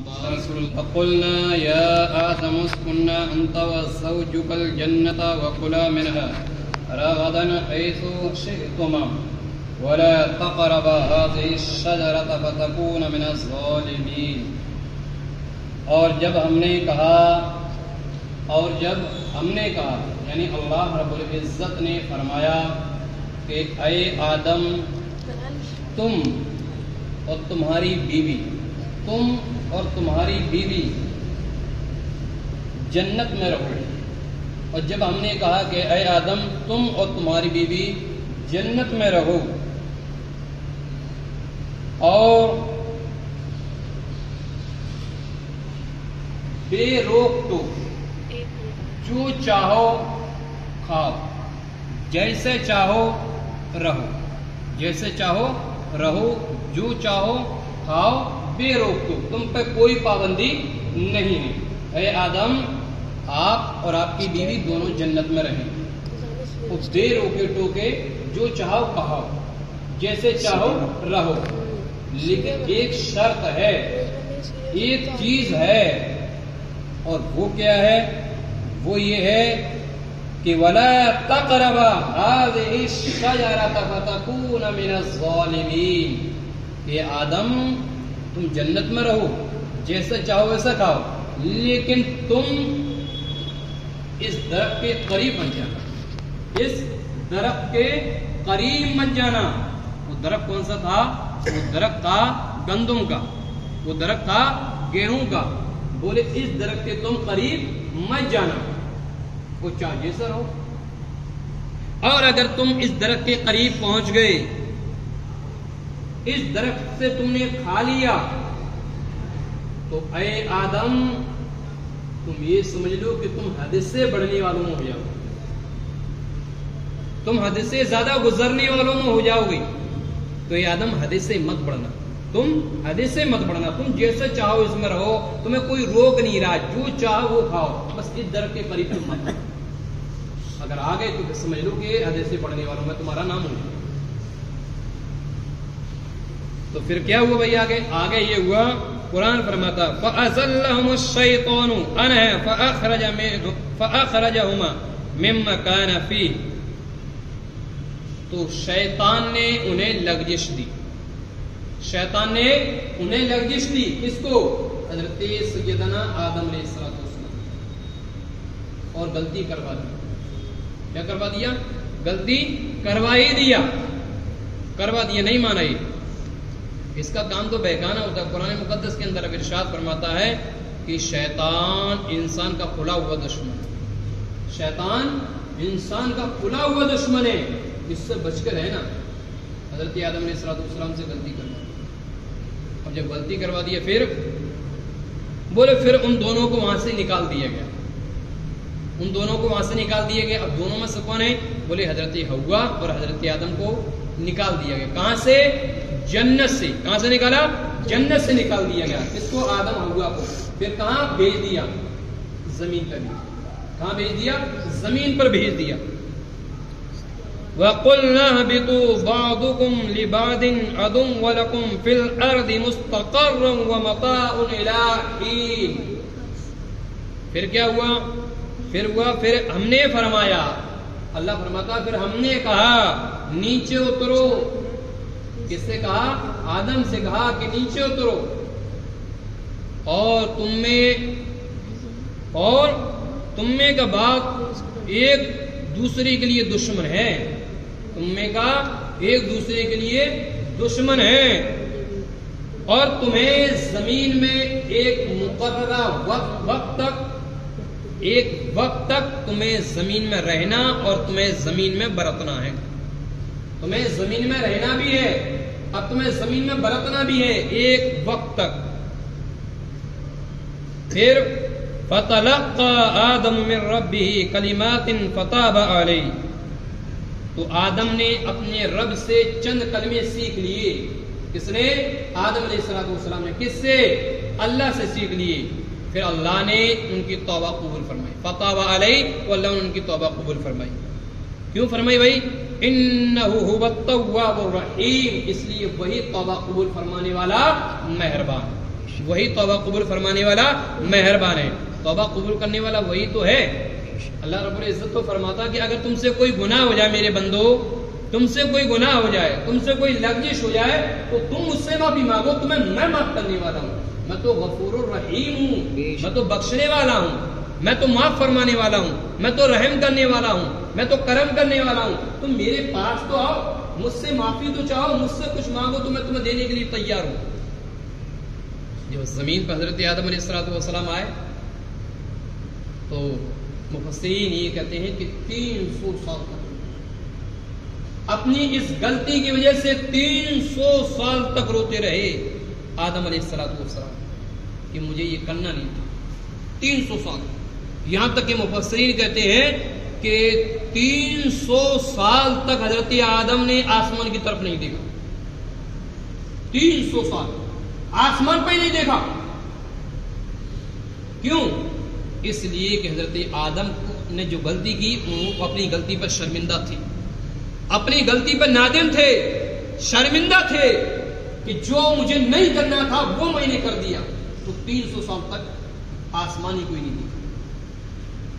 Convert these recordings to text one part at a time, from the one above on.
فقلنا يا آدم اسكن أنت وزوجك الجنة وكلا منها رغدا حيث شئتما ولا تقربا هذه الشجرة فتكونا من الظالمين. اور جب ہم نے کہا یعنی اللہ رب العزت نے فرمایا کہ اے آدم تم اور تمہاری بیوی جنت میں رہو. اور جب ہم نے کہا کہ اے آدم تم اور تمہاری بیوی جنت میں رہو اور بے روک ٹوک جو چاہو کھاؤ جیسے چاہو رہو جو چاہو کھاؤ بے روک ٹوک تم پہ کوئی پابندی نہیں ہے. اے آدم آپ اور آپ کی بیوی دونوں جنت میں رہیں بے روکے ٹوکے جو چاہو کھاؤ جیسے چاہو رہو. لیکن ایک شرط ہے ایک چیز ہے اور وہ کیا ہے وہ یہ ہے کہ وَلَا تَقْرَبَا هَذِهِ الشَّجَرَةَ فَتَكُونَ مِنَ الظَّالِمِينَ. کہ آدم تم جنت میں رہو جیسا چاہو ویسا کھاؤ لیکن تم اس درخت کے قریب مت جانا. وہ درخت کون سا تھا؟ وہ درخت تھا گندم کا, وہ درخت تھا گیہوں کا. بولے اس درخت کے تم قریب مت جانا, وہ چاہے جیسا رہو. اور اگر تم اس درخت کے قریب پہنچ گئے, اس درخت سے تم نے کھا لیا, تو اے آدم تم یہ سمجھ لو کہ تم حد سے بڑھنے والوں میں ہو جاؤ, تم حد سے زیادہ گزرنے والوں میں ہو جاؤ گے. تو اے آدم حد سے مت بڑھنا, تم جیسے چاہو اس میں رہو, تمہیں کوئی روک نہیں رہا, جو چاہو وہ کھاؤ, بس اس درخت کے قریب تم مت. اگر آ گئے تو سمجھ لو کہ حد سے بڑھنے والوں میں تمہارا نام ہو. تو پھر کیا ہوا بھائی آگے یہ ہوا, قرآن فرماتا فَأَزَلَّهُمُ الشَّيْطَانُ عَنْهَا فَأَخْرَجَهُمَا مِمَّا كَانَ فِيهِ. تو شیطان نے انہیں لغزش دی, کس کو؟ حضرت سیدنا آدم علیہ السلام, اور غلطی کروا دی. کیا کروا دیا؟ غلطی کروا دیا, نہیں مانا. یہ اس کا کام تو بہکانا ہوتا ہے. قرآن مقدس کے اندر ارشاد فرماتا ہے کہ شیطان انسان کا کھلا ہوا دشمن ہے, اس سے بچ کر رہنا. حضرت آدم علیہ السلام سے غلطی کروا دی. اب جب غلطی کروا دی پھر ان دونوں کو وہاں سے نکال دیا گیا. اب دونوں میں سے کون ہے؟ بولے حضرت حوا اور حضرت آدم کو نکال دیا گیا. کہاں سے؟ جنت سے. کہاں سے نکالا؟ جنت سے نکال دیا گیا. کس کو؟ آدم حوا کو. پھر کہاں بھیج دیا؟ زمین پر. کہاں بھیج دیا؟ زمین پر بھیج دیا. وَقُلْنَا اهْبِطُوا بَعْضُكُمْ لِبَعْضٍ عَدُوٌّ وَلَكُمْ فِي الْأَرْضِ مُسْتَقَرٌّ وَمَتَاعٌ إِلَىٰ حِينٍ. پھر کیا ہوا؟ پھر ہم نے فرمایا, اللہ فرماتا پھر ہم نے کہا نیچے اترو. کس سے کہا؟ آدم سے کہا کہ نیچے اترو, اور تم میں کا باغ ایک دوسرے کے لیے دشمن ہے. اور تمہیں زمین میں ایک مقررہ وقت تک تمہیں زمین میں رہنا اور تمہیں زمین میں برتنا ہے. تمہیں زمین میں رہنا بھی ہے, اب تمہیں زمین میں برتنا بھی ہے ایک وقت تک. پھر فَتَلَقَّى آدَمُ مِن رَّبِّهِ كَلِمَاتٍ فَتَابَ عَلَيْهِ. تو آدم نے اپنے رب سے چند کلمے سیکھ لیے. کس نے؟ آدم علیہ السلام نے. کس سے؟ اللہ سے سیکھ لیے. پھر اللہ نے ان کی توبہ قبول فرمائی. فَتَابَ عَلَيْهِ, وہ اللہ نے ان کی توبہ قبول فرمائی. کیوں فرمائی بھائی؟ انہ هو التواب الرحیم، اس لیے وہی توبہ قبول فرمانے والا مہربان. وہی توبہ قبول فرمانے والا مہربان ہے. توبہ قبول کرنے والا وہی تو ہے. اللہ رب العزت تو فرماتا کہ اگر تم سے کوئی گناہ ہو جائے میرے بندو، تم سے کوئی گناہ ہو جائے، تم سے کوئی لغزش ہو جائے تو تم مجھ سے معافی مانگو، تمہیں میں معاف کرنے والا ہوں. میں تو غفور الرحیم ہوں، میں تو بخشنے والا ہوں، میں تو معاف فرمانے والا ہوں، میں تو رحم کرنے والا ہوں، میں تو کرم کرنے والا ہوں. تم میرے پاس تو آؤ، مجھ سے معافی تو چاہو، مجھ سے کچھ مانگو تو میں تمہیں دینے کے لیے تیار ہوں. جب زمین پر حضرت آدم علیہ السلام آئے تو مفسرین یہ کہتے ہیں کہ 300 سال تک اپنی اس غلطی کی وجہ سے 300 سال تک روتے رہے آدم علیہ السلام کہ مجھے یہ کرنا نہیں تھا. 300 سال، یہاں تک کہ مفسرین کہتے ہیں کہ 300 سال تک حضرت آدم نے آسمان کی طرف نہیں دیکھا. 300 سال آسمان پہ ہی نہیں دیکھا. کیوں؟ اس لیے کہ حضرت آدم نے جو غلطی کی وہ اپنی غلطی پر شرمندہ تھے، اپنی غلطی پر نادم تھے، شرمندہ تھے کہ جو مجھے نہیں کرنا تھا وہ میں نے کر دیا. تو 300 سال تک آسمان ہی کوئی نہیں دیکھا.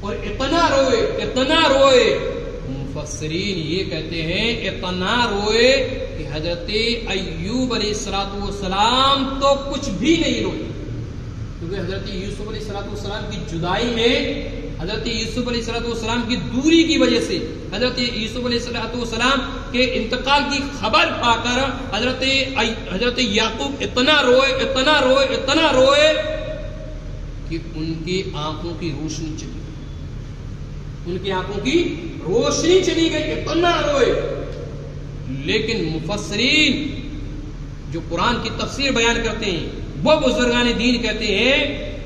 اور اتنا روئے مفسرین یہ کہتے ہیں اتنا روئے کہ حضرت ایوب علیہ السلام تو کچھ بھی نہیں روئے. کیونکہ حضرت یوسف علیہ السلام کی جدائی میں، حضرت یوسف علیہ السلام کی دوری کی وجہ سے، حضرت یوسف علیہ السلام کے انتقال کی خبر پا کر حضرت یعقوب اتنا روئے کہ ان کی آنکھوں کی روشنی چلی گئی، ان کی آنکھوں کی روشنی چلی گئی، اتنا روئے. لیکن مفسرین جو قرآن کی تفسیر بیان کرتے ہیں وہ بزرگان دین کہتے ہیں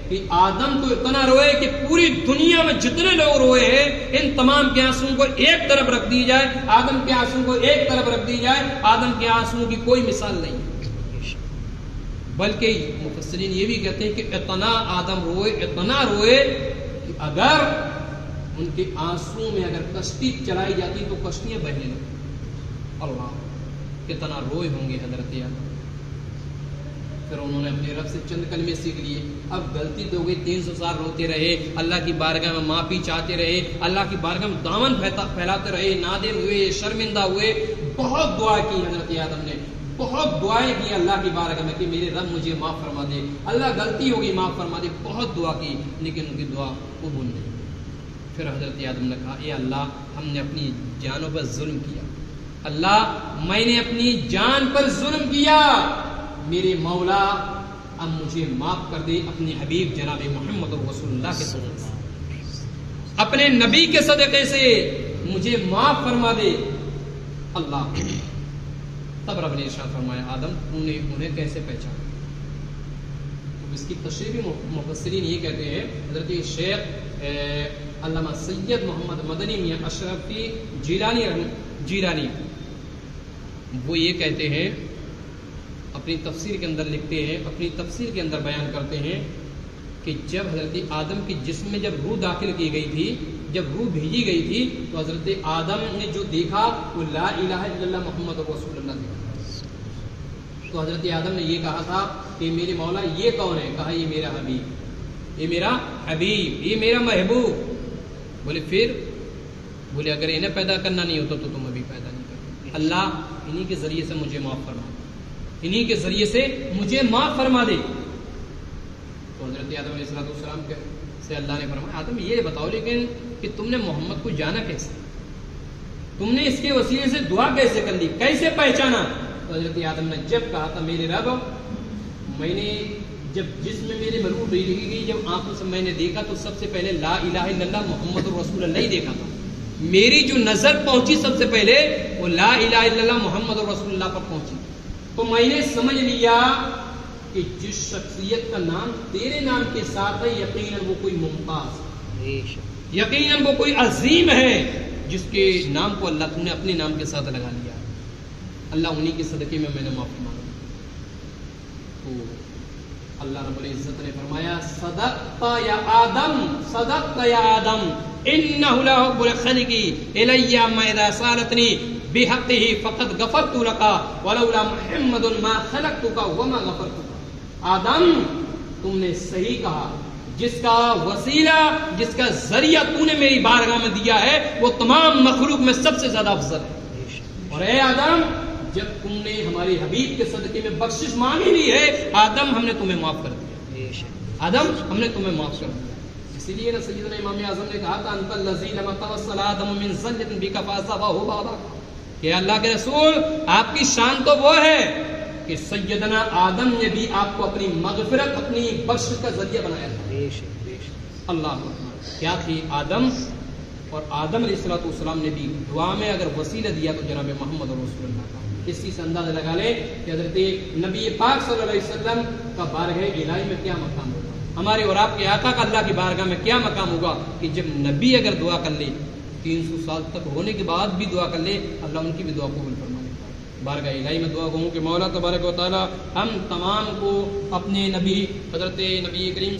کہ آدم تو اتنا روئے کہ پوری دنیا میں جتنے لوگ روئے ہیں ان تمام کے آنسوؤں کو ایک طرف رکھ دی جائے، آدم کے آنسوؤں کو ایک طرف رکھ دی جائے، آدم کے آنسوؤں کی کوئی مثال نہیں. بلکہ مفسرین یہ بھی کہتے ہیں کہ اتنا آدم روئے کہ اگر ان کے آنسوؤں میں اگر کشتی چلائی جاتی تو کشتیاں بہنے لگتی. اللہ کتنا روئے ہوں گے حضرت آدم. پھر انہوں نے اپنے رب سے چند کلمے سیکھ لیے. اب غلطی تو ہو گئی، 300 سال روتے رہے، اللہ کی بارگاہ میں معافی چاہتے رہے، اللہ کی بارگاہ میں دامن پھیلاتے رہے، نادم ہوئے، شرمندہ ہوئے. بہت دعا کی حضرت آدم نے، بہت دعائیں کی اللہ کی بارگاہ میں کہ میرے رب مجھے معاف فرما دے، اللہ غلطی ہوگی معاف فرما دے. بہت دعا کی لیکن ان کی دعا قبول نہیں. پھر حضرت آدم نے کہا اے اللہ ہم نے اپنی جانوں پر ظلم کیا، اللہ میں نے اپنی جان پر ظلم کیا، میرے مولا اب مجھے معاف کر دے اپنے حبیب جناب محمد رسول اللہ کے صدقے سے، اپنے نبی کے صدقے سے مجھے معاف فرما دے. اللہ تب رب نے ارشاد فرمایا آدم تو نے انہیں کیسے پہچانا؟ تو اس کی تشریح بھی مفسرین یہ کہتے ہیں. حضرت شیخ علامہ سید محمد مدنی میاں اشرفی جیلانی وہ یہ کہتے ہیں، اپنی تفسیر کے اندر لکھتے ہیں، اپنی تفسیر کے اندر بیان کرتے ہیں کہ جب حضرت آدم کے جسم میں جب روح داخل کی گئی تھی، جب روح بھیجی گئی تھی تو حضرت آدم نے جو دیکھا وہ لا الہ الا اللہ محمد رسول اللہ دیکھا. تو حضرت آدم نے یہ کہا تھا کہ میرے مولا یہ کون ہے؟ کہا یہ میرا حبیب، یہ میرا حبیب، یہ میرا محبوب. بولے پھر؟ بولے اگر انہیں پیدا کرنا نہیں ہوتا تو تم ابھی پیدا نہیں کرتے. اللہ انہی کے ذریعے سے مجھے معاف فرما دے، انہی کے ذریعے سے مجھے معاف فرما دے. تو حضرت آدم علیہ السلام سے اللہ نے فرمایا آدم یہ بتاؤ لیکن کہ تم نے محمد کو جانا کیسے، تم نے اس کے وسیلے سے دعا کیسے کر لی، کیسے پہچانا؟ تو حضرت آدم نے جب کہا تھا میرے رب میں نے جب جسم میں میرے روح لگی گئی، جب آنکھوں سے میں نے دیکھا تو سب سے پہلے لا الہ الا اللہ محمد رسول اللہ ہی دیکھا تھا. میری جو نظر پہنچی سب سے پہلے وہ لا الہ الا اللہ محمد رسول اللہ پر پہنچی. تو میں نے سمجھ لیا کہ جس شخصیت کا نام تیرے نام کے ساتھ ہے یقیناً وہ کوئی ممتاز ہے، یقیناً وہ کوئی عظیم ہے جس کے نام کو اللہ تم نے اپنے نام کے ساتھ لگا لیا. اللہ انہی کے صدقے میں نے معافی مانگا. تو اللہ رب العزت نے فرمایا صدقت یا آدم، صدقت یا آدم انہ لحب الخلق الی ما اذا سالتنی بحقہ فقد غفرت لک ولولا محمد ما خلقتک وما غفرت. آدم تم نے صحیح کہا، جس کا وسیلہ، جس کا ذریعہ تو نے میری بارگاہ میں دیا ہے وہ تمام مخلوق میں سب سے زیادہ افضل ہے۔ اور اے آدم، جب تم نے ہمارے حبیب کے صدقے میں بخشش مانگی لی ہے، آدم ہم نے تمہیں معاف کر دیا، آدم ہم نے تمہیں معاف کر دیا۔ اسی لیے نا سیدنا امام اعظم نے کہا تھا انت الذی لم توصل آدم من ذلۃ بک فاصابہ بابا، کہ اللہ کے رسول آپ کی شان تو وہ ہے کہ سیدنا آدم نے بھی آپ کو اپنی مغفرت، اپنی بخشش کا ذریعہ بنایا تھا۔ اللہ اکبر، کیا تھی آدم، اور آدم علیہ الصلوۃ والسلام نے بھی دعا میں اگر وسیلہ دیا تو جناب محمد رسول اللہ کا۔ اس چیز سے اندازہ لگا لیں کہ حضرت نبی پاک صلی اللہ علیہ وسلم کا بارگاہ الہی میں کیا مقام ہوگا، ہمارے اور آپ کے آقا کا اللہ کی بارگاہ میں کیا مقام ہوگا کہ جب نبی اگر دعا کر لے 300 سال تک ہونے کے بعد بھی دعا کر لے، اللہ ان کی بھی دعا قبول فرما لے۔ بارگاہ الہی میں دعا کروں کہ مولا تبارک و تعالی ہم تمام کو اپنے نبی حضرت نبی کریم